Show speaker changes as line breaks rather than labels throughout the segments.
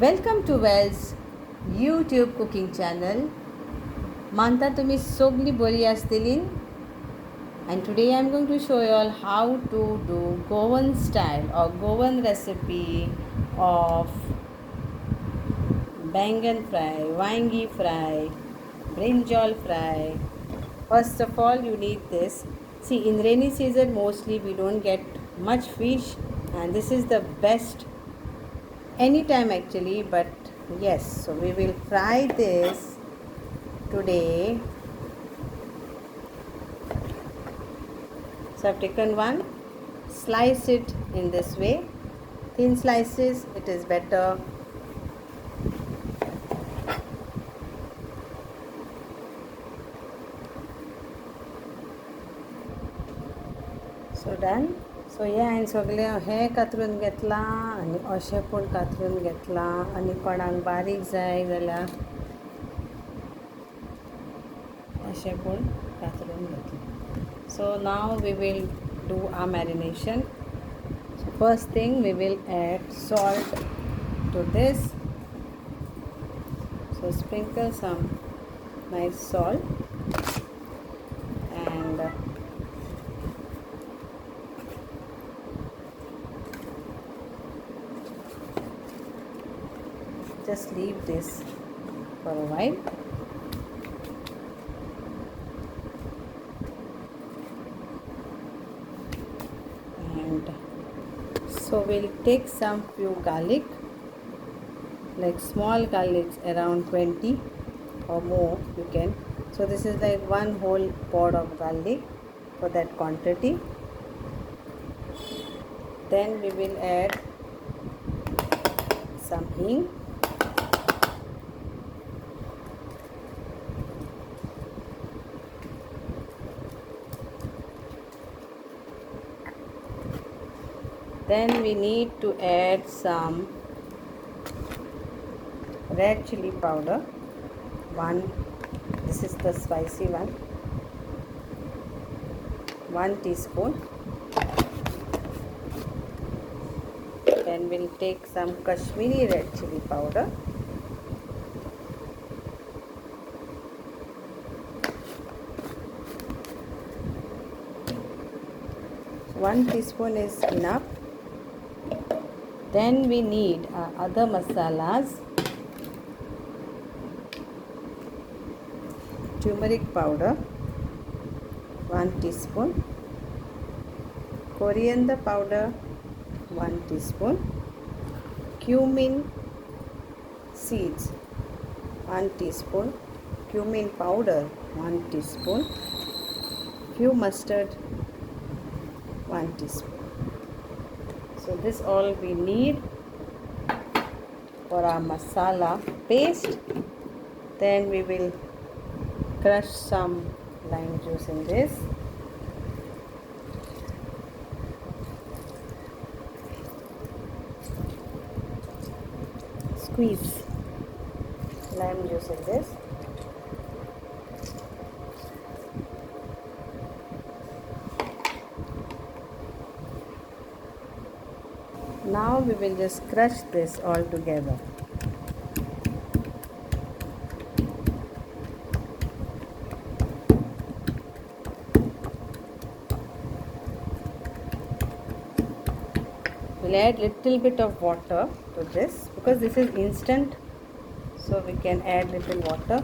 Welcome to Wells YouTube cooking channel. मानता तुम्ही सगळी बरी आसतली. And today I am going to show you all how to do Goan style or Goan recipe of bangan fry, vange fry, brinjal fry. First of all, you need this. See, in rainy season mostly we don't get much fish, and this is the best anytime actually, but yes, so we will fry this today. So I've taken one, slice it in this way, thin slices, it is better. So done. So हे हांवें सगळें हें कातरून घेतलां आनी अशें पण कातरून घेतलां, आनी कोणाक बारीक जाय जाल्यार अशें पण कातरून घेतलां. So now we will do our marination. So first thing, we will add salt to this. So sprinkle some nice salt and just leave this for a while. And so we'll take some few garlic, like small garlics, around 20 or more you can. So this is like one whole pod of garlic for that quantity. Then we will add some hing, then we need to add some red chili powder, this is the spicy one, 1 teaspoon. Then we'll take some Kashmiri red chili powder, so 1 teaspoon is enough. Then we need other masalas, turmeric powder 1 teaspoon, coriander powder 1 teaspoon, cumin seeds 1 teaspoon, cumin powder 1 teaspoon, few mustard 1 teaspoon. So this all we need for our masala paste. Then we will crush some lime juice in this. Squeeze lime juice in this. Now we will just crush this all together. We'll add little bit of water to this because this is instant, so we can add little water.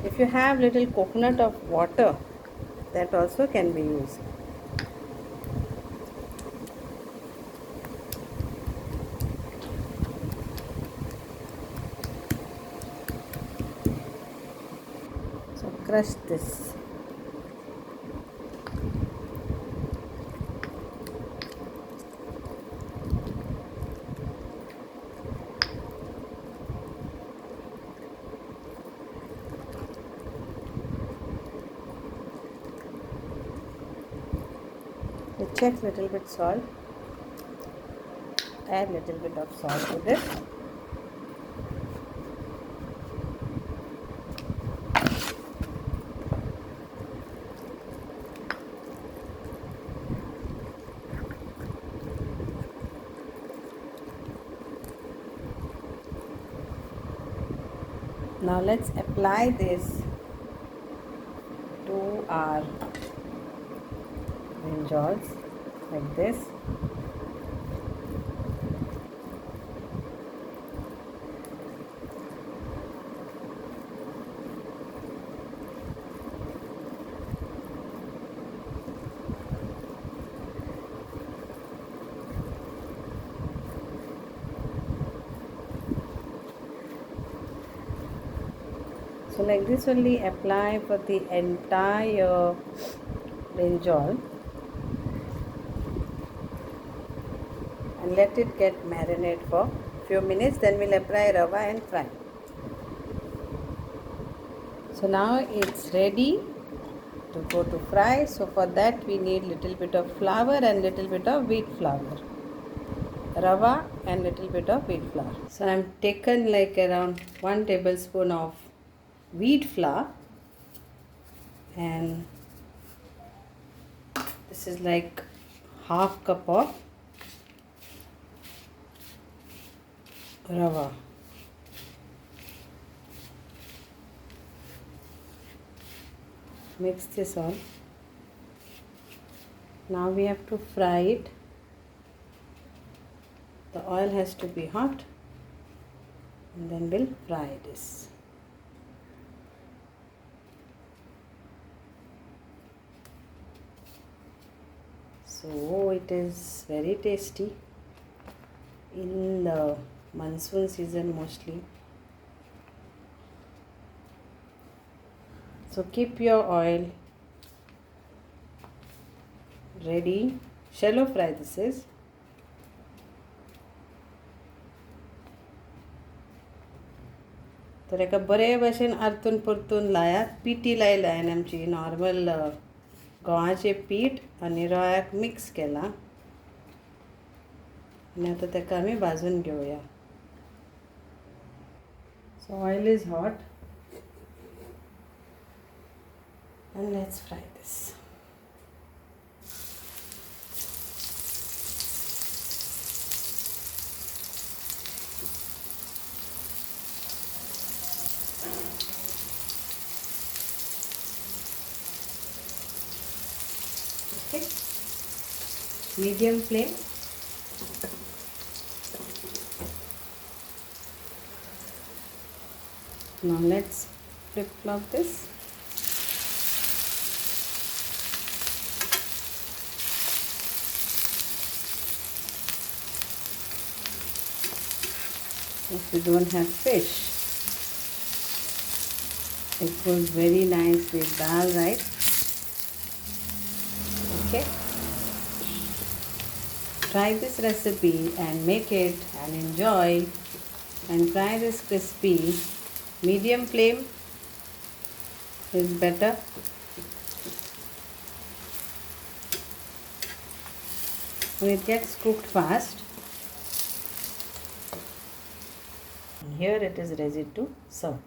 If you have little coconut of water, that also can be used. So crush this. Check little bit salt, add little bit of salt to this. Now let's apply this to our brinjals like this. So like this only apply for the entire brinjal and let it get marinate for few minutes. Then we'll apply rava and fry. So now it's ready to go to fry. So for that we need little bit of flour and little bit of wheat flour, rava and little bit of wheat flour. So I'm taken like around 1 tablespoon of wheat flour, and this is like half cup of rava. Mix this all. Now we have to fry it. The oil has to be hot, and then we'll fry this. So it is very tasty in the monsoon season mostly. So keep your oil ready. Shallow fry this is. तर एका बरे भाशेन आरतून परतून लायात. पिठी लायला हांवें आमची नॉर्मल गव्हाचें पीठ आनी रव्याक मिक्स केलां आनी आतां ताका आमी भाजून घेवया. सो oil is hot and let's fry this. Okay, medium flame. Now let's flip flop this. If you don't have fish, it goes very nice with dal, right? Okay, try this recipe and make it and enjoy, and fry this crispy. Medium flame is better. When it gets cooked fast, and here it is ready to serve.